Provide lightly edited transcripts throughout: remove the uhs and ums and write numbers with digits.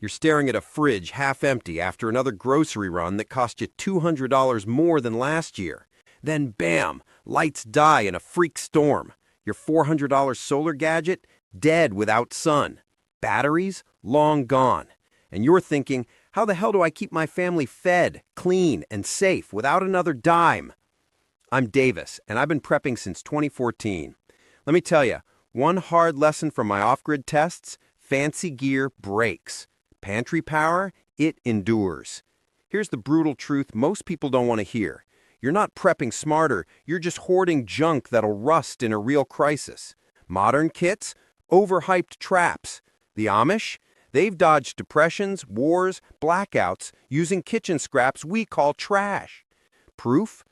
You're staring at a fridge half empty after another grocery run that cost you $200 more than last year. Then bam, lights die in a freak storm. Your $400 solar gadget, dead without sun. Batteries, long gone. And you're thinking, how the hell do I keep my family fed, clean, and safe without another dime? I'm Davis, and I've been prepping since 2014. Let me tell you, one hard lesson from my off-grid tests: fancy gear breaks. Pantry power, it endures. Here's the brutal truth most people don't want to hear. You're not prepping smarter, you're just hoarding junk that'll rust in a real crisis. Modern kits? Overhyped traps. The Amish? They've dodged depressions, wars, blackouts using kitchen scraps we call trash. Proof?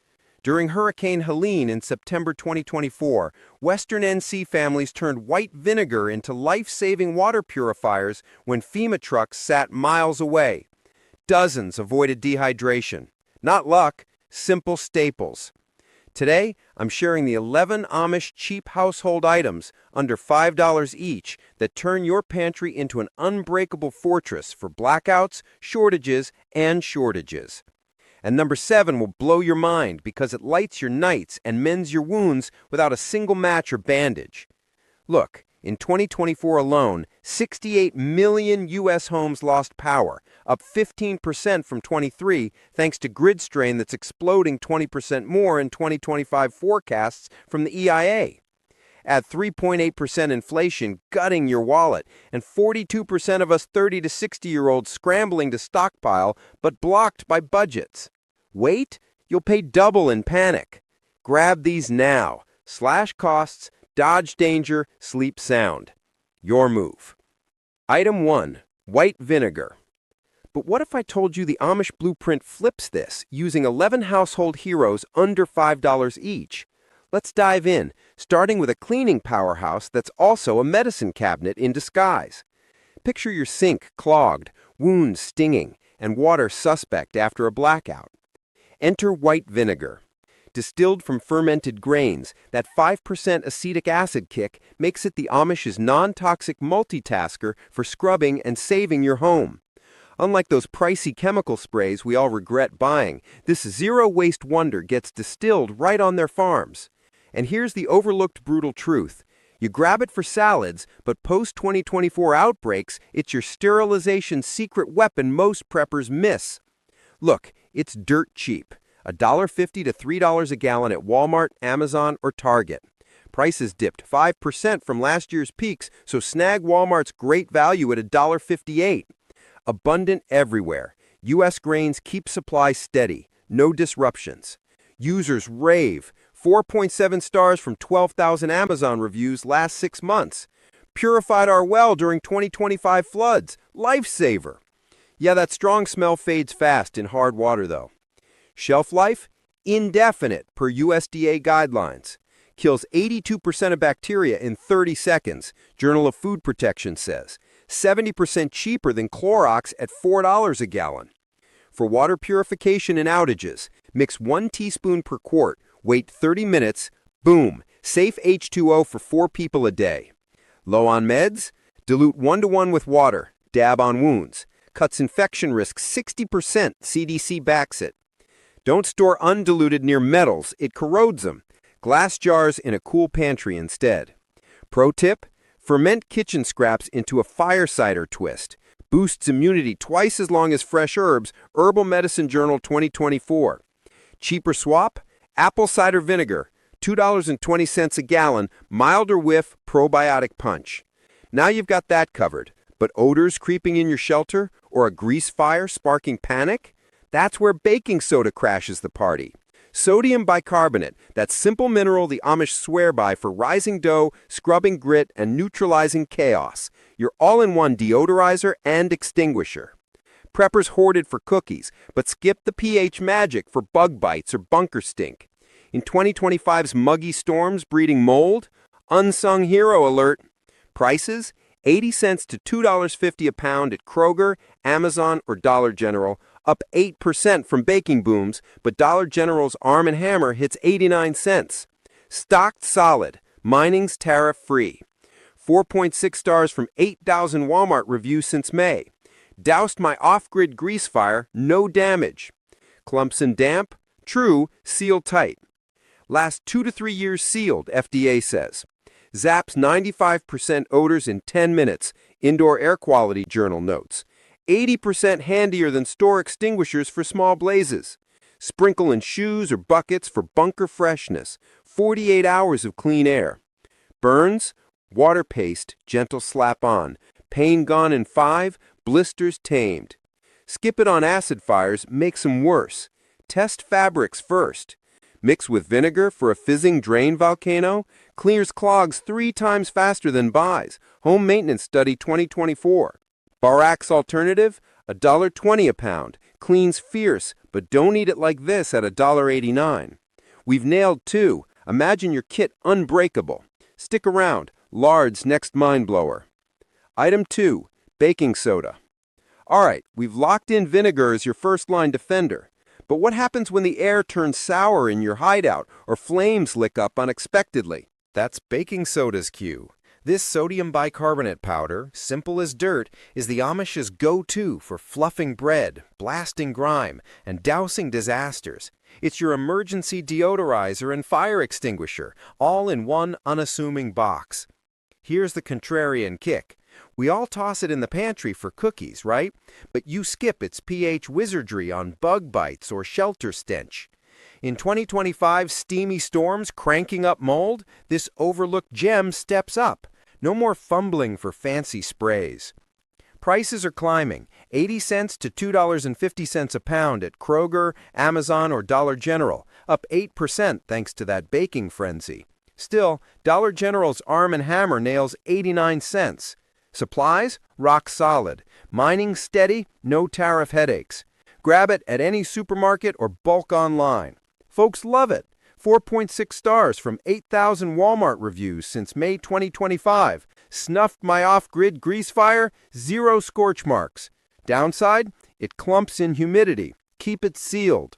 During Hurricane Helene in September 2024, Western NC families turned white vinegar into life-saving water purifiers when FEMA trucks sat miles away. Dozens avoided dehydration. Not luck, simple staples. Today, I'm sharing the 11 Amish cheap household items under $5 each that turn your pantry into an unbreakable fortress for blackouts, shortages, and shortages. And number 7 will blow your mind because it lights your nights and mends your wounds without a single match or bandage. Look, in 2024 alone, 68 million U.S. homes lost power, up 15% from 23, thanks to grid strain that's exploding 20% more in 2025 forecasts from the EIA. Add 3.8% inflation gutting your wallet, and 42% of us 30 to 60-year-olds scrambling to stockpile but blocked by budgets. Wait, you'll pay double in panic. Grab these now. Slash costs, dodge danger, sleep sound. Your move. Item 1. White vinegar. But what if I told you the Amish blueprint flips this, using 11 household heroes under $5 each? Let's dive in, starting with a cleaning powerhouse that's also a medicine cabinet in disguise. Picture your sink clogged, wounds stinging, and water suspect after a blackout. Enter white vinegar. Distilled from fermented grains, that 5% acetic acid kick makes it the Amish's non-toxic multitasker for scrubbing and saving your home. Unlike those pricey chemical sprays we all regret buying, this zero-waste wonder gets distilled right on their farms. And here's the overlooked brutal truth. You grab it for salads, but post-2024 outbreaks, it's your sterilization secret weapon most preppers miss. Look, it's dirt cheap. $1.50 to $3 a gallon at Walmart, Amazon, or Target. Prices dipped 5% from last year's peaks, so snag Walmart's great value at $1.58. Abundant everywhere. U.S. grains keep supply steady. No disruptions. Users rave. 4.7 stars from 12,000 Amazon reviews last 6 months. Purified our well during 2025 floods. Lifesaver. Yeah, that strong smell fades fast in hard water, though. Shelf life? Indefinite per USDA guidelines. Kills 82% of bacteria in 30 seconds, Journal of Food Protection says. 70% cheaper than Clorox at $4 a gallon. For water purification and outages, mix 1 teaspoon per quart, wait 30 minutes, boom, safe H2O for 4 people a day. Low on meds? Dilute 1-to-1 with water, dab on wounds. Cuts infection risk 60%, CDC backs it. Don't store undiluted near metals, it corrodes them. Glass jars in a cool pantry instead. Pro tip? Ferment kitchen scraps into a fire cider twist. Boosts immunity twice as long as fresh herbs, Herbal Medicine Journal 2024. Cheaper swap? Apple cider vinegar, $2.20 a gallon, milder whiff, probiotic punch. Now you've got that covered. But odors creeping in your shelter? Or a grease fire sparking panic? That's where baking soda crashes the party. Sodium bicarbonate, that simple mineral the Amish swear by for rising dough, scrubbing grit, and neutralizing chaos. Your all-in-one deodorizer and extinguisher. Preppers hoarded for cookies, but skipped the pH magic for bug bites or bunker stink. In 2025's muggy storms breeding mold? Unsung hero alert. Prices? 80 cents to $2.50 a pound at Kroger, Amazon, or Dollar General, up 8% from baking booms, but Dollar General's Arm & Hammer hits 89 cents. Stocked solid, mining's tariff-free. 4.6 stars from 8,000 Walmart reviews since May. Doused my off-grid grease fire, no damage. Clumps and damp? True, seal tight. Lasts 2 to 3 years sealed, FDA says. Zaps 95% odors in 10 minutes, Indoor Air Quality Journal notes. 80% handier than store extinguishers for small blazes. Sprinkle in shoes or buckets for bunker freshness. 48 hours of clean air. Burns? Water paste, gentle slap on. Pain gone in 5, blisters tamed. Skip it on acid fires, makes them worse. Test fabrics first. Mix with vinegar for a fizzing drain volcano. Clears clogs 3 times faster than buys. Home Maintenance Study 2024. Borax alternative, $1.20 a pound. Cleans fierce, but don't eat it like this at $1.89. We've nailed 2. Imagine your kit unbreakable. Stick around. Lard's next mind blower. Item 2. Baking soda. Alright, we've locked in vinegar as your first line defender. But what happens when the air turns sour in your hideout or flames lick up unexpectedly? That's baking soda's cue. This sodium bicarbonate powder, simple as dirt, is the Amish's go-to for fluffing bread, blasting grime, and dousing disasters. It's your emergency deodorizer and fire extinguisher, all in one unassuming box. Here's the contrarian kick. We all toss it in the pantry for cookies, right? But you skip its pH wizardry on bug bites or shelter stench. In 2025's steamy storms cranking up mold, this overlooked gem steps up. No more fumbling for fancy sprays. Prices are climbing, 80 cents to $2.50 a pound at Kroger, Amazon, or Dollar General, up 8% thanks to that baking frenzy. Still, Dollar General's Arm & Hammer nails 89 cents. Supplies? Rock solid. Mining steady, no tariff headaches. Grab it at any supermarket or bulk online. Folks love it. 4.6 stars from 8,000 Walmart reviews since May 2025. Snuffed my off-grid grease fire, 0 scorch marks. Downside? It clumps in humidity. Keep it sealed.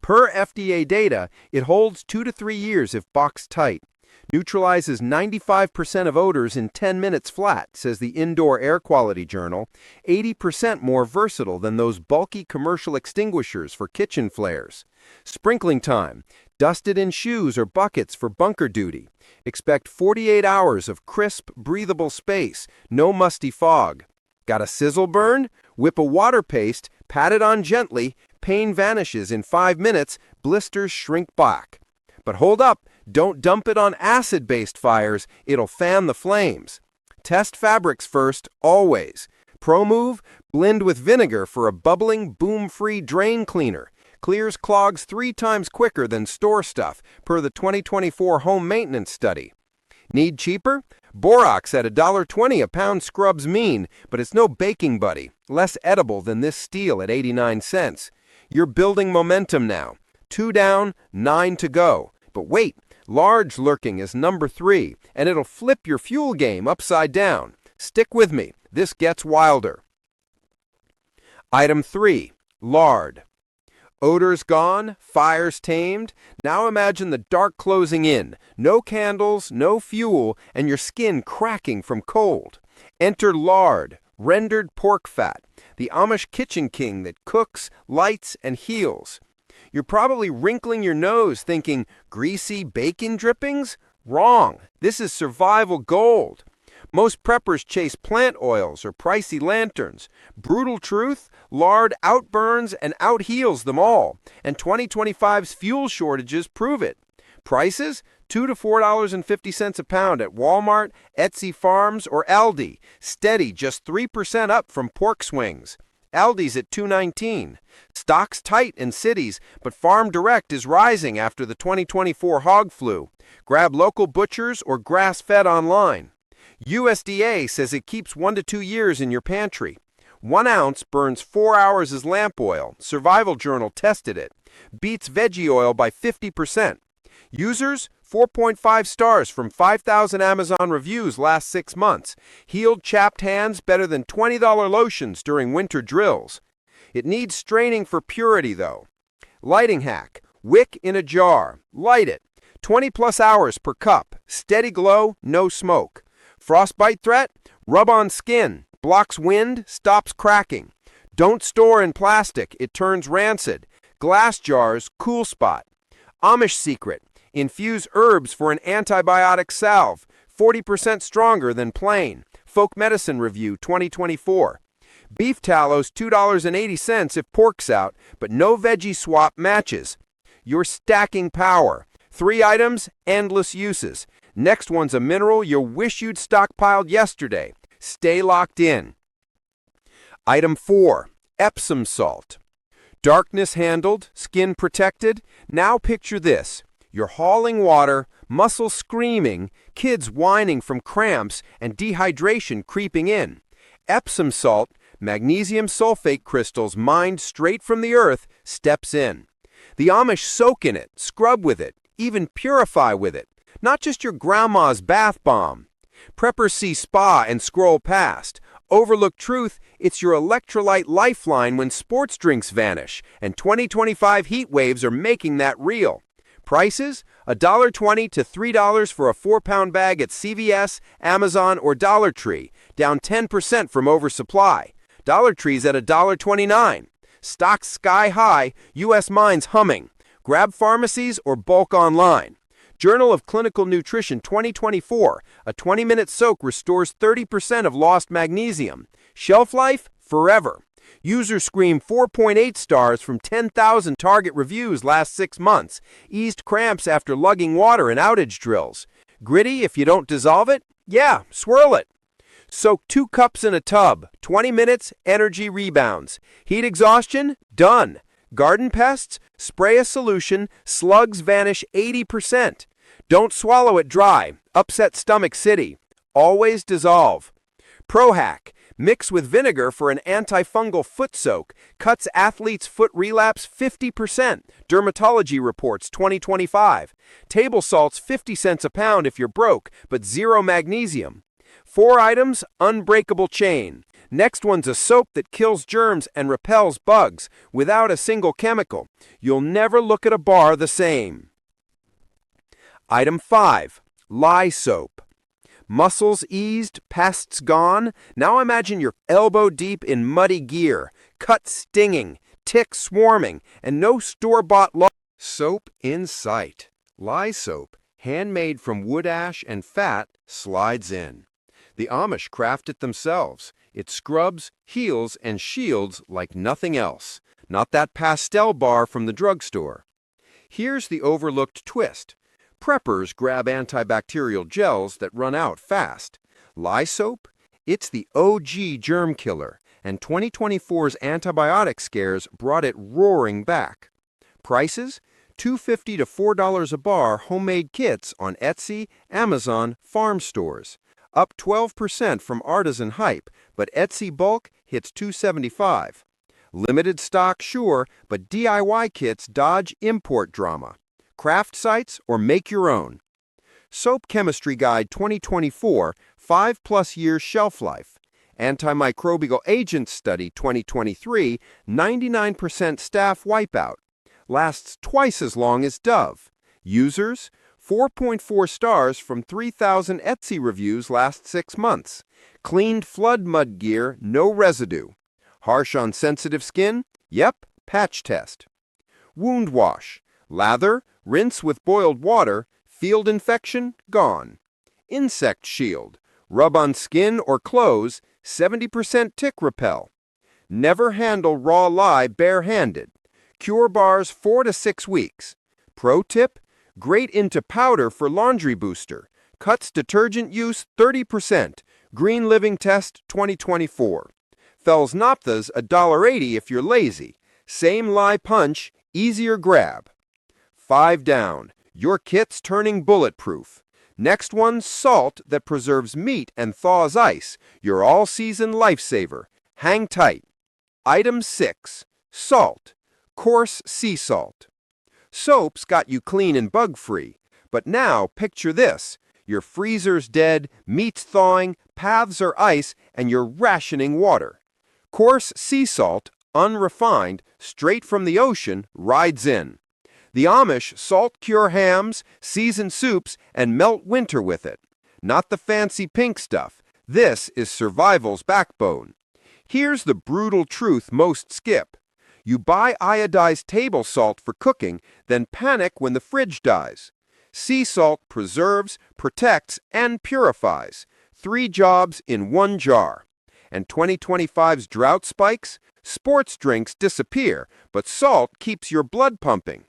Per FDA data, it holds 2 to 3 years if boxed tight. Neutralizes 95% of odors in 10 minutes flat, says the Indoor Air Quality Journal. 80% more versatile than those bulky commercial extinguishers for kitchen flares. Sprinkling time. Dust it in shoes or buckets for bunker duty. Expect 48 hours of crisp, breathable space. No musty fog. Got a sizzle burn? Whip a water paste, pat it on gently. Pain vanishes in 5 minutes. Blisters shrink back. But hold up. Don't dump it on acid-based fires. It'll fan the flames. Test fabrics first, always. Pro move, blend with vinegar for a bubbling, boom-free drain cleaner. Clears clogs 3 times quicker than store stuff, per the 2024 Home Maintenance Study. Need cheaper? Borax at $1.20 a pound scrubs mean, but it's no baking buddy. Less edible than this steel at 89 cents. You're building momentum now. 2 down, 9 to go. But wait, Lard lurking is number 3, and it'll flip your fuel game upside down. Stick with me. This gets wilder. Item 3. Lard. Odors gone, fires tamed. Now imagine the dark closing in. No candles, no fuel, and your skin cracking from cold. Enter Lard, rendered pork fat, the Amish kitchen king that cooks, lights, and heals. You're probably wrinkling your nose thinking, greasy bacon drippings? Wrong. This is survival gold. Most preppers chase plant oils or pricey lanterns. Brutal truth, Lard outburns and outheals them all, and 2025's fuel shortages prove it. Prices? $2 to $4.50 a pound at Walmart, Etsy Farms, or Aldi. Steady, just 3% up from pork swings. Aldi's at $2.19. Stock's tight in cities, but Farm Direct is rising after the 2024 hog flu. Grab local butchers or grass-fed online. USDA says it keeps 1 to 2 years in your pantry. 1 ounce burns 4 hours as lamp oil. Survival Journal tested it. Beats veggie oil by 50%. Users, 4.5 stars from 5,000 Amazon reviews last 6 months. Healed chapped hands better than $20 lotions during winter drills. It needs straining for purity, though. Lighting hack. Wick in a jar. Light it. 20 plus hours per cup. Steady glow, no smoke. Frostbite threat? Rub on skin. Blocks wind, stops cracking. Don't store in plastic, it turns rancid. Glass jars, cool spot. Amish secret. Infuse herbs for an antibiotic salve. 40% stronger than plain. Folk Medicine Review 2024. Beef tallows $2.80 if pork's out, but no veggie swap matches. You're stacking power. 3 items, endless uses. Next one's a mineral you wish you'd stockpiled yesterday. Stay locked in. Item 4. Epsom salt. Darkness handled, skin protected. Now picture this. You're hauling water, muscles screaming, kids whining from cramps, and dehydration creeping in. Epsom salt, magnesium sulfate crystals mined straight from the earth, steps in. The Amish soak in it, scrub with it, even purify with it. Not just your grandma's bath bomb. Preppers see spa and scroll past. Overlook truth, it's your electrolyte lifeline when sports drinks vanish, and 2025 heat waves are making that real. Prices? $1.20 to $3 for a 4-pound bag at CVS, Amazon, or Dollar Tree, down 10% from oversupply. Dollar Tree's at $1.29. Stocks sky high, U.S. mines humming. Grab pharmacies or bulk online. Journal of Clinical Nutrition 2024, a 20-minute soak restores 30% of lost magnesium. Shelf life? Forever. Users scream 4.8 stars from 10,000 Target reviews last 6 months. Eased cramps after lugging water in outage drills. Gritty if you don't dissolve it? Yeah, swirl it. Soak 2 cups in a tub. 20 minutes, energy rebounds. Heat exhaustion? Done. Garden pests? Spray a solution, slugs vanish 80%. Don't swallow it dry. Upset stomach city. Always dissolve. Pro Hack. Mix with vinegar for an antifungal foot soak. Cuts athlete's foot relapse 50%. Dermatology Reports 2025. Table salts 50 cents a pound if you're broke, but 0 magnesium. 4 items, unbreakable chain. Next one's a soap that kills germs and repels bugs without a single chemical. You'll never look at a bar the same. Item 5. Lye soap. Muscles eased, pests gone. Now imagine you're elbow deep in muddy gear, cuts stinging, ticks swarming, and no store-bought soap in sight. Lye soap, handmade from wood ash and fat, slides in. The Amish craft it themselves. It scrubs, heals, and shields like nothing else. Not that pastel bar from the drugstore. Here's the overlooked twist. Preppers grab antibacterial gels that run out fast. Lye soap? It's the OG germ killer, and 2024's antibiotic scares brought it roaring back. Prices? $2.50 to $4 a bar homemade kits on Etsy, Amazon, farm stores. Up 12% from artisan hype, but Etsy bulk hits $2.75. Limited stock, sure, but DIY kits dodge import drama. Craft sites or make your own. Soap Chemistry Guide 2024, 5+ years shelf life. Antimicrobial Agents Study 2023, 99% staff wipeout. Lasts twice as long as Dove. Users? 4.4 stars from 3,000 Etsy reviews last 6 months. Cleaned flood mud gear, no residue. Harsh on sensitive skin? Yep, patch test. Wound wash. Lather, rinse with boiled water, field infection, gone. Insect shield. Rub on skin or clothes, 70% tick repel. Never handle raw lye bare-handed. Cure bars 4 to 6 weeks. Pro tip? Grate into powder for laundry booster. Cuts detergent use 30%. Green Living Test 2024. Fells Naphtha's $1.80 if you're lazy. Same lye punch, easier grab. 5 down. Your kit's turning bulletproof. Next one, salt that preserves meat and thaws ice. Your all-season lifesaver. Hang tight. Item 6. Salt. Coarse sea salt. Soap's got you clean and bug-free. But now, picture this. Your freezer's dead, meat's thawing, paths are ice, and you're rationing water. Coarse sea salt, unrefined, straight from the ocean, rides in. The Amish salt cure hams, season soups, and melt winter with it. Not the fancy pink stuff. This is survival's backbone. Here's the brutal truth most skip. You buy iodized table salt for cooking, then panic when the fridge dies. Sea salt preserves, protects, and purifies. 3 jobs in 1 jar. And 2025's drought spikes? Sports drinks disappear, but salt keeps your blood pumping.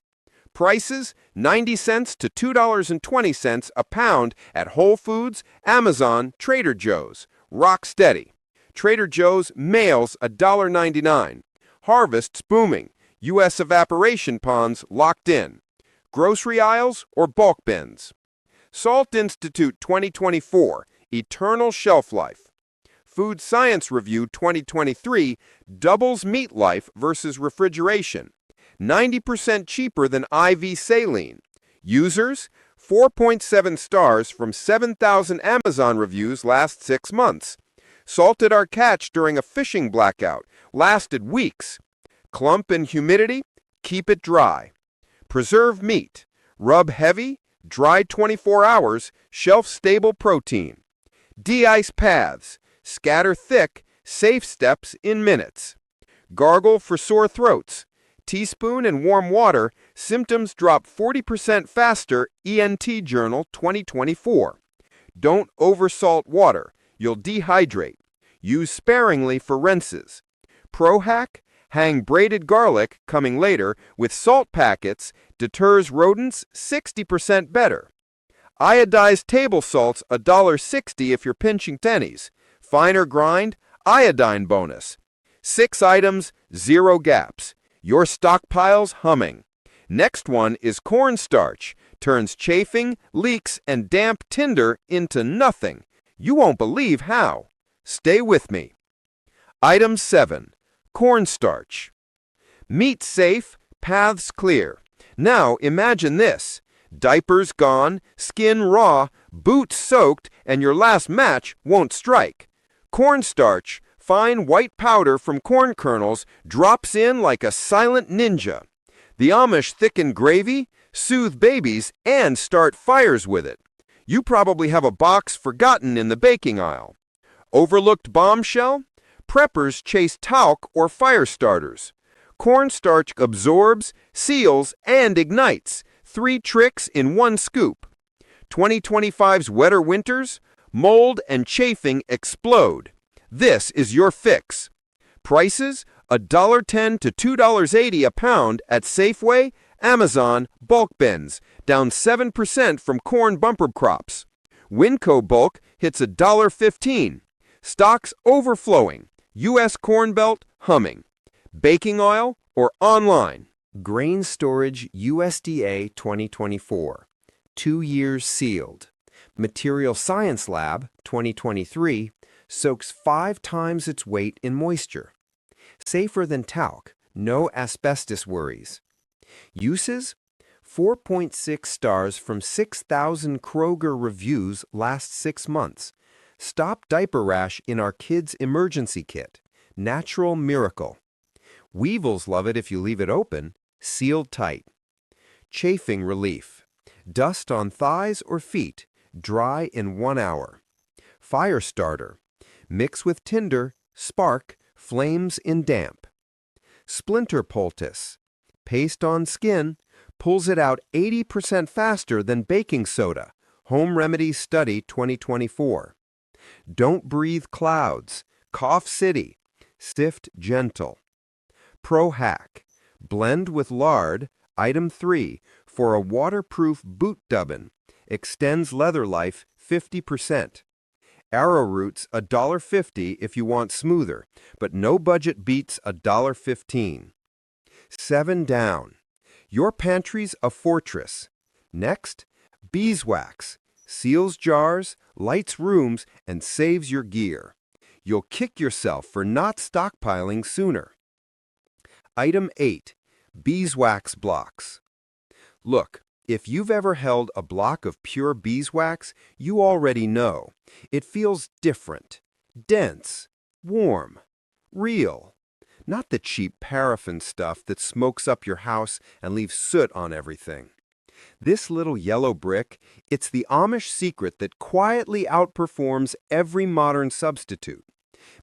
Prices 90 cents to $2.20 a pound at Whole Foods, Amazon, Trader Joe's. Rock steady. Trader Joe's mails $1.99. Harvest's booming. U.S. evaporation ponds locked in. Grocery aisles or bulk bins. Salt Institute 2024, Eternal Shelf Life. Food Science Review 2023 doubles meat life versus refrigeration. 90% cheaper than IV saline. Users, 4.7 stars from 7,000 Amazon reviews last 6 months. Salted our catch during a fishing blackout. Lasted weeks. Clump and humidity? Keep it dry. Preserve meat. Rub heavy, dry 24 hours, shelf-stable protein. De-ice paths. Scatter thick, safe steps in minutes. Gargle for sore throats. Teaspoon in warm water, symptoms drop 40% faster, ENT Journal 2024. Don't oversalt water. You'll dehydrate. Use sparingly for rinses. Pro hack? Hang braided garlic, coming later, with salt packets, deters rodents 60% better. Iodized table salts $1.60 if you're pinching pennies. Finer grind, iodine bonus. 6 items, 0 gaps. Your stockpile's humming. Next one is cornstarch. Turns chafing, leaks, and damp tinder into nothing. You won't believe how. Stay with me. Item 7. Cornstarch. Meat safe, paths clear. Now imagine this. Diapers gone, skin raw, boots soaked, and your last match won't strike. Cornstarch, fine white powder from corn kernels, drops in like a silent ninja. The Amish thicken gravy, soothe babies, and start fires with it. You probably have a box forgotten in the baking aisle. Overlooked bombshell? Preppers chase talc or fire starters. Cornstarch absorbs, seals, and ignites. 3 tricks in 1 scoop. 2025's wetter winters? Mold and chafing explode. This is your fix. Prices $1.10 to $2.80 a pound at Safeway, Amazon, bulk bins, down 7% from corn bumper crops. Winco bulk hits $1.15. Stocks overflowing. U.S. Corn Belt humming. Baking oil or online. Grain Storage USDA 2024. 2 years sealed. Material Science Lab 2023 soaks 5 times its weight in moisture. Safer than talc, no asbestos worries. Uses? 4.6 stars from 6,000 Kroger reviews last 6 months. Stop diaper rash in our kids' emergency kit. Natural miracle. Weevils love it if you leave it open, sealed tight. Chafing relief. Dust on thighs or feet, dry in 1 hour. Fire starter. Mix with tinder, spark, flames in damp. Splinter poultice. Paste on skin, pulls it out 80% faster than baking soda. Home Remedies Study 2024. Don't breathe clouds. Cough City. Sift gentle. Pro hack. Blend with lard, item 3, for a waterproof boot dubbin. Extends leather life 50%. Arrowroot's $1.50 if you want smoother, but no budget beats $1.15. 7 down. Your pantry's a fortress. Next, Beeswax. Seals jars, lights rooms, and saves your gear. You'll kick yourself for not stockpiling sooner. Item 8. Beeswax blocks. Look, if you've ever held a block of pure beeswax, you already know. It feels different, dense, warm, real. Not the cheap paraffin stuff that smokes up your house and leaves soot on everything. This little yellow brick, it's the Amish secret that quietly outperforms every modern substitute.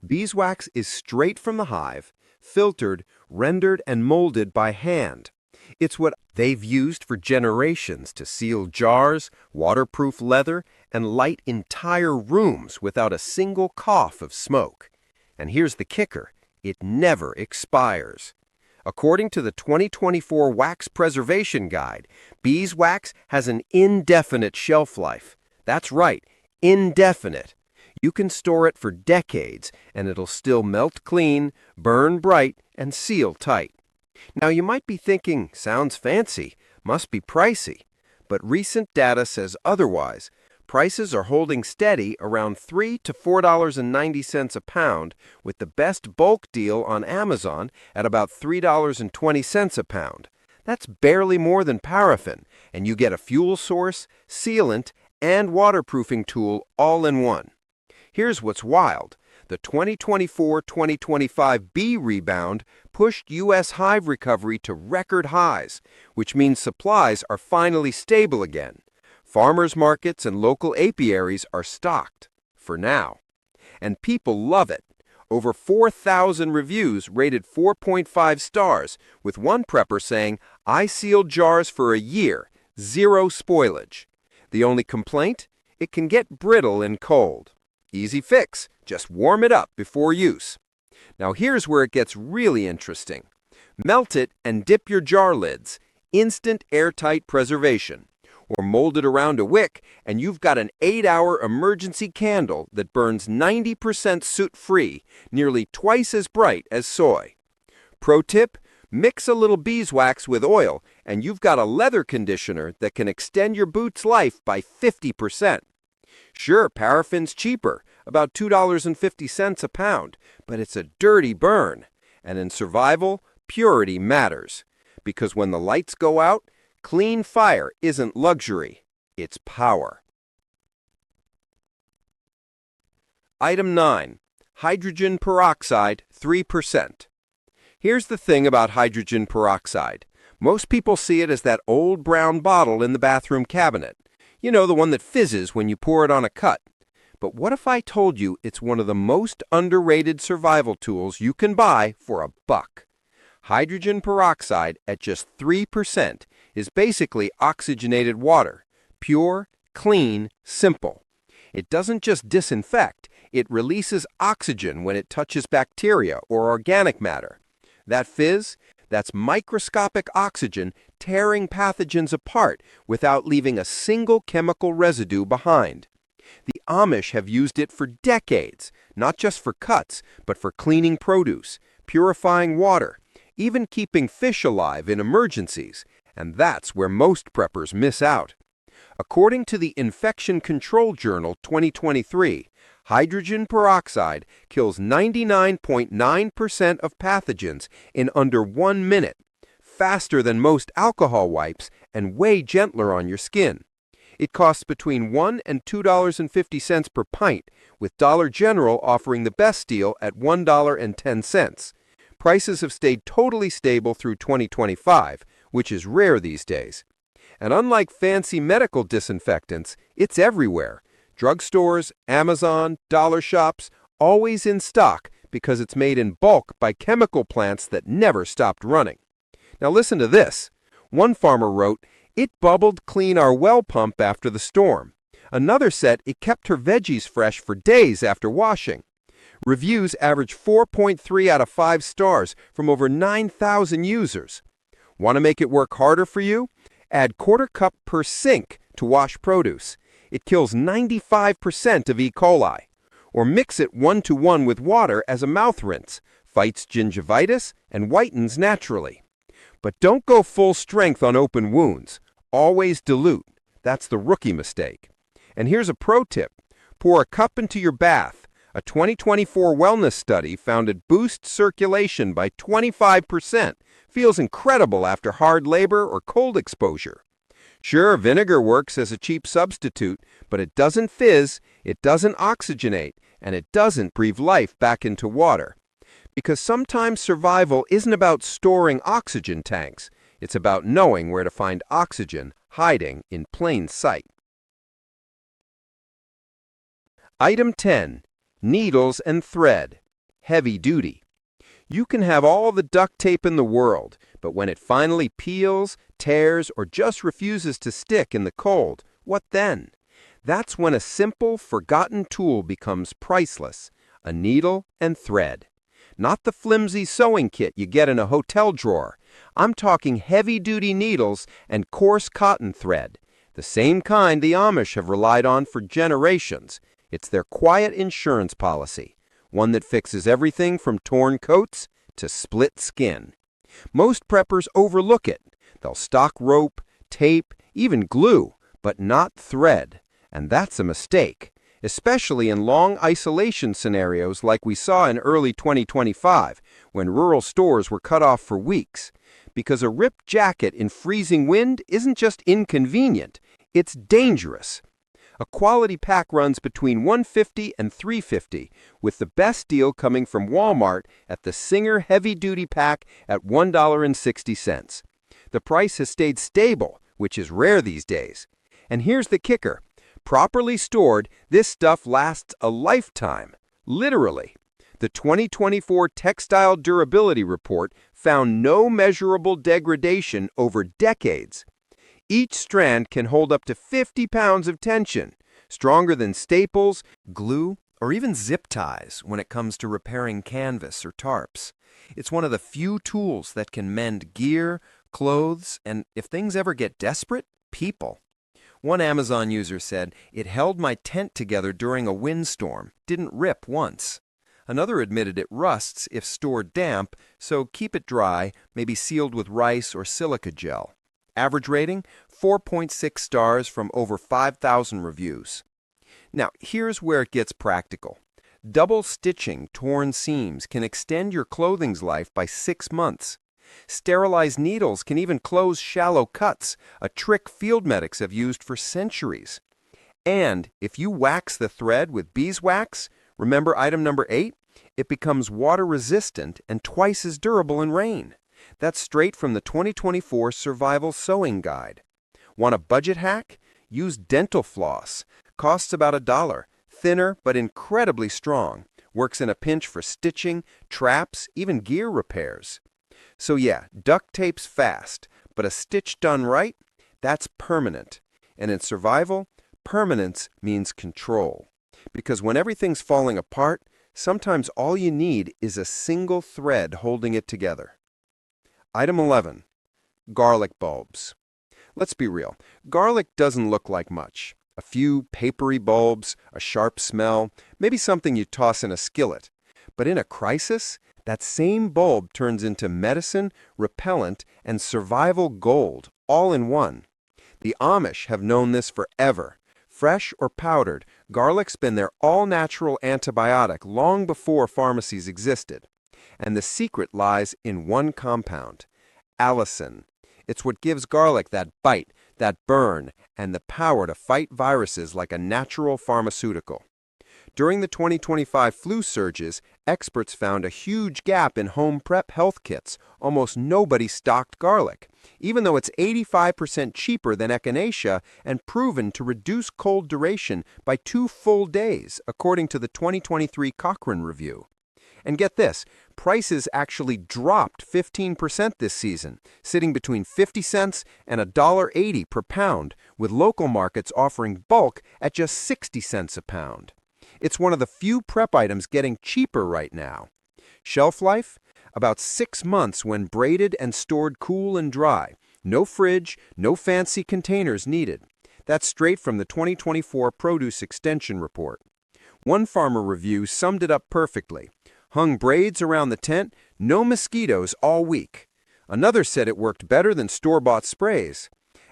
Beeswax is straight from the hive, filtered, rendered, and molded by hand. It's what they've used for generations to seal jars, waterproof leather, and light entire rooms without a single cough of smoke. And here's the kicker, it never expires. According to the 2024 Wax Preservation Guide, beeswax has an indefinite shelf life. That's right, indefinite. You can store it for decades and it'll still melt clean, burn bright, and seal tight. Now you might be thinking, sounds fancy, must be pricey. But recent data says otherwise. Prices are holding steady around $3 to $4.90 a pound, with the best bulk deal on Amazon at about $3.20 a pound. That's barely more than paraffin, and you get a fuel source, sealant, and waterproofing tool all in one. Here's what's wild. The 2024-2025 bee rebound pushed U.S. hive recovery to record highs, which means supplies are finally stable again. Farmers markets and local apiaries are stocked, for now. And people love it. Over 4,000 reviews rated 4.5 stars, with one prepper saying, "I sealed jars for a year, zero spoilage." The only complaint? It can get brittle and cold. Easy fix, just warm it up before use. Now here's where it gets really interesting. Melt it and dip your jar lids. Instant airtight preservation. Or mold it around a wick, and you've got an 8-hour emergency candle that burns 90% soot-free, nearly twice as bright as soy. Pro tip, mix a little beeswax with oil, and you've got a leather conditioner that can extend your boot's life by 50%. Sure, paraffin's cheaper, about $2.50 a pound, but it's a dirty burn. And in survival, purity matters. Because when the lights go out, clean fire isn't luxury, it's power. Item 9. Hydrogen peroxide, 3%. Here's the thing about hydrogen peroxide. Most people see it as that old brown bottle in the bathroom cabinet. You know, the one that fizzes when you pour it on a cut. But what if I told you it's one of the most underrated survival tools you can buy for $1? Hydrogen peroxide at just 3% is basically oxygenated water. Pure, clean, simple. It doesn't just disinfect, it releases oxygen when it touches bacteria or organic matter. That fizz, that's microscopic oxygen tearing pathogens apart without leaving a single chemical residue behind. The Amish have used it for decades, not just for cuts, but for cleaning produce, purifying water, even keeping fish alive in emergencies, and that's where most preppers miss out. According to the Infection Control Journal 2023, hydrogen peroxide kills 99.9% of pathogens in under 1 minute, faster than most alcohol wipes and way gentler on your skin. It costs between $1 and $2.50 per pint, with Dollar General offering the best deal at $1.10. Prices have stayed totally stable through 2025, which is rare these days. And unlike fancy medical disinfectants, it's everywhere. Drugstores, Amazon, dollar shops, always in stock because it's made in bulk by chemical plants that never stopped running. Now listen to this. One farmer wrote, "It bubbled clean our well pump after the storm." Another said it kept her veggies fresh for days after washing. Reviews average 4.3 out of 5 stars from over 9,000 users. Want to make it work harder for you? Add 1/4 cup per sink to wash produce. It kills 95% of E. coli. Or mix it 1-to-1 with water as a mouth rinse, fights gingivitis, and whitens naturally. But don't go full strength on open wounds. Always dilute. That's the rookie mistake. And here's a pro tip. Pour a cup into your bath. A 2024 wellness study found it boosts circulation by 25%. Feels incredible after hard labor or cold exposure. Sure, vinegar works as a cheap substitute, but it doesn't fizz, it doesn't oxygenate, and it doesn't breathe life back into water. Because sometimes survival isn't about storing oxygen tanks. It's about knowing where to find oxygen hiding in plain sight. Item 10. Needles and thread. Heavy duty. You can have all the duct tape in the world, but when it finally peels, tears, or just refuses to stick in the cold, what then? That's when a simple, forgotten tool becomes priceless: a needle and thread. Not the flimsy sewing kit you get in a hotel drawer. I'm talking heavy-duty needles and coarse cotton thread, the same kind the Amish have relied on for generations. It's their quiet insurance policy, one that fixes everything from torn coats to split skin. Most preppers overlook it. They'll stock rope, tape, even glue, but not thread. And that's a mistake, especially in long isolation scenarios like we saw in early 2025, when rural stores were cut off for weeks. Because a ripped jacket in freezing wind isn't just inconvenient, it's dangerous. A quality pack runs between $150 and $350, with the best deal coming from Walmart at the Singer Heavy Duty Pack at $1.60. The price has stayed stable, which is rare these days. And here's the kicker. Properly stored, this stuff lasts a lifetime, literally. The 2024 Textile Durability Report found no measurable degradation over decades. Each strand can hold up to 50 pounds of tension, stronger than staples, glue, or even zip ties when it comes to repairing canvas or tarps. It's one of the few tools that can mend gear, clothes, and if things ever get desperate, people. One Amazon user said, "It held my tent together during a windstorm, didn't rip once." Another admitted it rusts if stored damp, so keep it dry, maybe sealed with rice or silica gel. Average rating, 4.6 stars from over 5,000 reviews. Now, here's where it gets practical. Double stitching torn seams can extend your clothing's life by 6 months. Sterilized needles can even close shallow cuts, a trick field medics have used for centuries. And if you wax the thread with beeswax, remember item number 8? It becomes water-resistant and twice as durable in rain. That's straight from the 2024 Survival Sewing Guide. Want a budget hack? Use dental floss. Costs about $1. Thinner but incredibly strong. Works in a pinch for stitching, traps, even gear repairs. So yeah, duct tape's fast, but a stitch done right, that's permanent. And in survival, permanence means control. Because when everything's falling apart, sometimes all you need is a single thread holding it together. Item 11. Garlic bulbs. Let's be real. Garlic doesn't look like much. A few papery bulbs, a sharp smell, maybe something you toss in a skillet. But in a crisis, that same bulb turns into medicine, repellent, and survival gold, all in one. The Amish have known this forever. Fresh or powdered, garlic's been their all-natural antibiotic long before pharmacies existed. And the secret lies in one compound: allicin. It's what gives garlic that bite, that burn, and the power to fight viruses like a natural pharmaceutical. During the 2025 flu surges, experts found a huge gap in home prep health kits. Almost nobody stocked garlic, even though it's 85% cheaper than echinacea and proven to reduce cold duration by 2 full days, according to the 2023 Cochrane Review. And get this, prices actually dropped 15% this season, sitting between 50 cents and $1.80 per pound, with local markets offering bulk at just 60 cents a pound. It's one of the few prep items getting cheaper right now. Shelf life? About 6 months when braided and stored cool and dry. No fridge, no fancy containers needed. That's straight from the 2024 Produce Extension Report. One farmer review summed it up perfectly. Hung braids around the tent, no mosquitoes all week. Another said it worked better than store-bought sprays.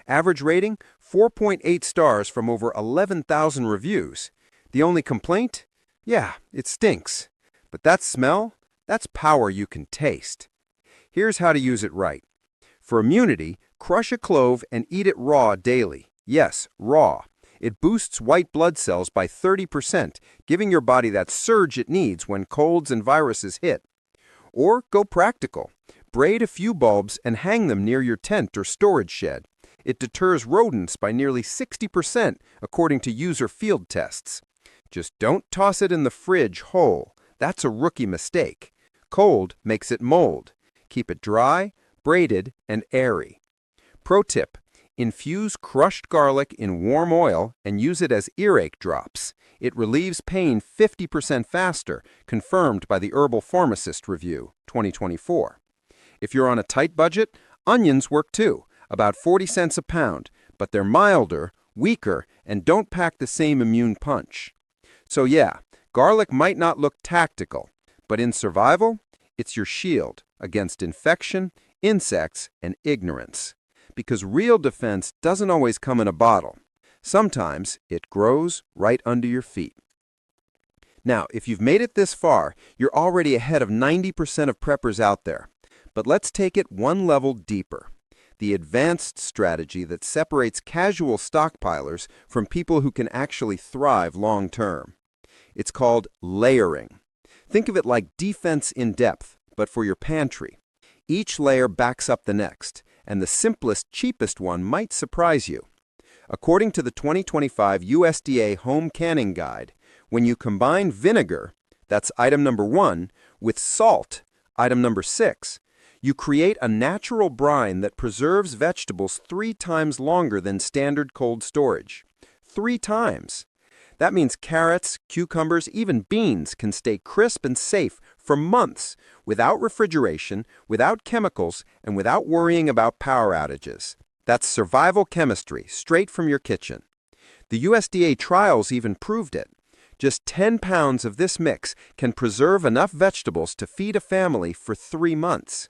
Average rating, 4.8 stars from over 11,000 reviews. The only complaint? Yeah, it stinks. But that smell? That's power you can taste. Here's how to use it right. For immunity, crush a clove and eat it raw daily. Yes, raw. It boosts white blood cells by 30%, giving your body that surge it needs when colds and viruses hit. Or go practical. Braid a few bulbs and hang them near your tent or storage shed. It deters rodents by nearly 60%, according to user field tests. Just don't toss it in the fridge whole. That's a rookie mistake. Cold makes it mold. Keep it dry, braided, and airy. Pro tip: infuse crushed garlic in warm oil and use it as earache drops. It relieves pain 50% faster, confirmed by the Herbal Pharmacist Review, 2024. If you're on a tight budget, onions work too, about 40 cents a pound, but they're milder, weaker, and don't pack the same immune punch. So yeah, garlic might not look tactical, but in survival, it's your shield against infection, insects, and ignorance. Because real defense doesn't always come in a bottle. Sometimes it grows right under your feet. Now, if you've made it this far, you're already ahead of 90% of preppers out there. But let's take it one level deeper. The advanced strategy that separates casual stockpilers from people who can actually thrive long term. It's called layering. Think of it like defense in depth, but for your pantry. Each layer backs up the next, and the simplest, cheapest one might surprise you. According to the 2025 USDA Home Canning Guide, when you combine vinegar, that's item number 1, with salt, item number 6, you create a natural brine that preserves vegetables 3 times longer than standard cold storage. 3 times! That means carrots, cucumbers, even beans can stay crisp and safe for months without refrigeration, without chemicals, and without worrying about power outages. That's survival chemistry, straight from your kitchen. The USDA trials even proved it. Just 10 pounds of this mix can preserve enough vegetables to feed a family for 3 months.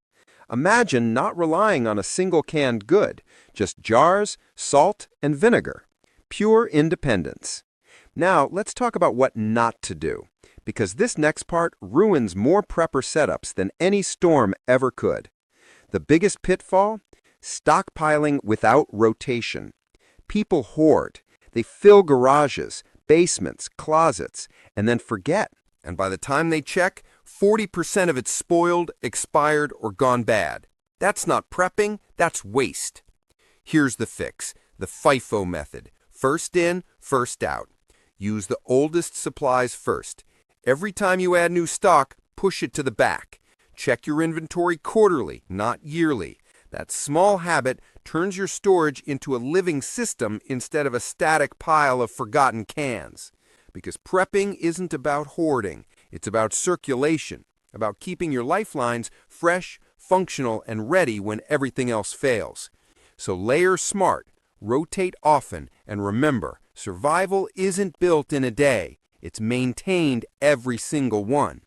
Imagine not relying on a single canned good, just jars, salt, and vinegar. Pure independence. Now, let's talk about what not to do, because this next part ruins more prepper setups than any storm ever could. The biggest pitfall? Stockpiling without rotation. People hoard. They fill garages, basements, closets, and then forget. And by the time they check, 40% of it's spoiled, expired, or gone bad. That's not prepping, that's waste. Here's the fix, the FIFO method. First in, first out. Use the oldest supplies first. Every time you add new stock, push it to the back. Check your inventory quarterly, not yearly. That small habit turns your storage into a living system instead of a static pile of forgotten cans. Because prepping isn't about hoarding, it's about circulation, about keeping your lifelines fresh, functional, and ready when everything else fails. So layer smart, rotate often, and remember, survival isn't built in a day. It's maintained every single one.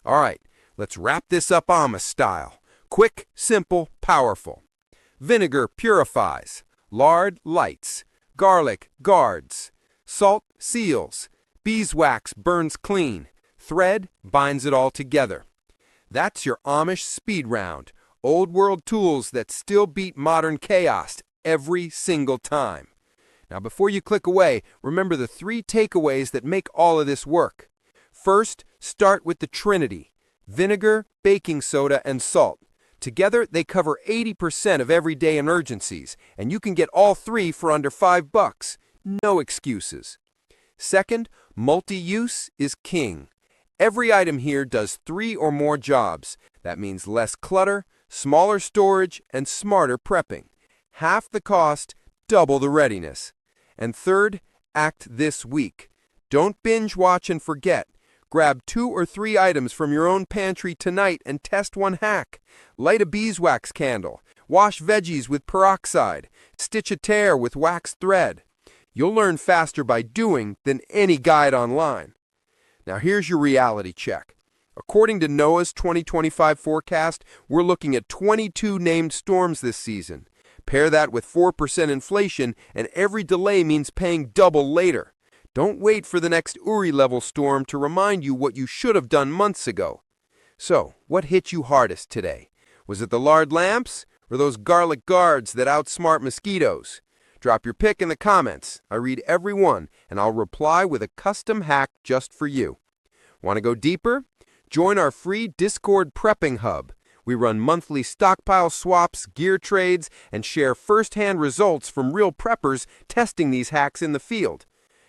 All right, let's wrap this up Amish style. Quick, simple, powerful. Vinegar purifies. Lard lights. Garlic guards. Salt seals. Beeswax burns clean. Thread binds it all together. That's your Amish speed round. Old world tools that still beat modern chaos every single time. Now, before you click away, remember the 3 takeaways that make all of this work. First, start with the Trinity: vinegar, baking soda, and salt. Together, they cover 80% of everyday emergencies, and you can get all 3 for under $5. No excuses. Second, multi-use is king. Every item here does 3 or more jobs. That means less clutter, smaller storage, and smarter prepping. Half the cost, double the readiness. And third, act this week. Don't binge watch and forget. Grab 2 or 3 items from your own pantry tonight and test one hack. Light a beeswax candle. Wash veggies with peroxide. Stitch a tear with waxed thread. You'll learn faster by doing than any guide online. Now here's your reality check. According to NOAA's 2025 forecast, we're looking at 22 named storms this season. Pair that with 4% inflation, and every delay means paying double later. Don't wait for the next Uri-level storm to remind you what you should have done months ago. So, what hit you hardest today? Was it the Lard lamps or those garlic guards that outsmart mosquitoes? Drop your pick in the comments. I read every one, and I'll reply with a custom hack just for you. Want to go deeper? Join our free Discord prepping hub. We run monthly stockpile swaps, gear trades, and share first-hand results from real preppers testing these hacks in the field.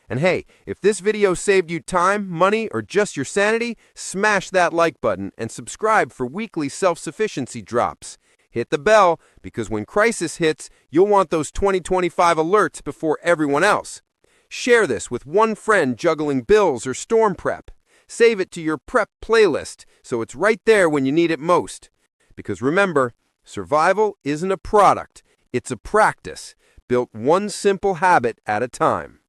And hey, if this video saved you time, money, or just your sanity, smash that like button and subscribe for weekly self-sufficiency drops. Hit the bell, because when crisis hits, you'll want those 2025 alerts before everyone else. Share this with one friend juggling bills or storm prep. Save it to your prep playlist so it's right there when you need it most. Because remember, survival isn't a product, it's a practice, built one simple habit at a time.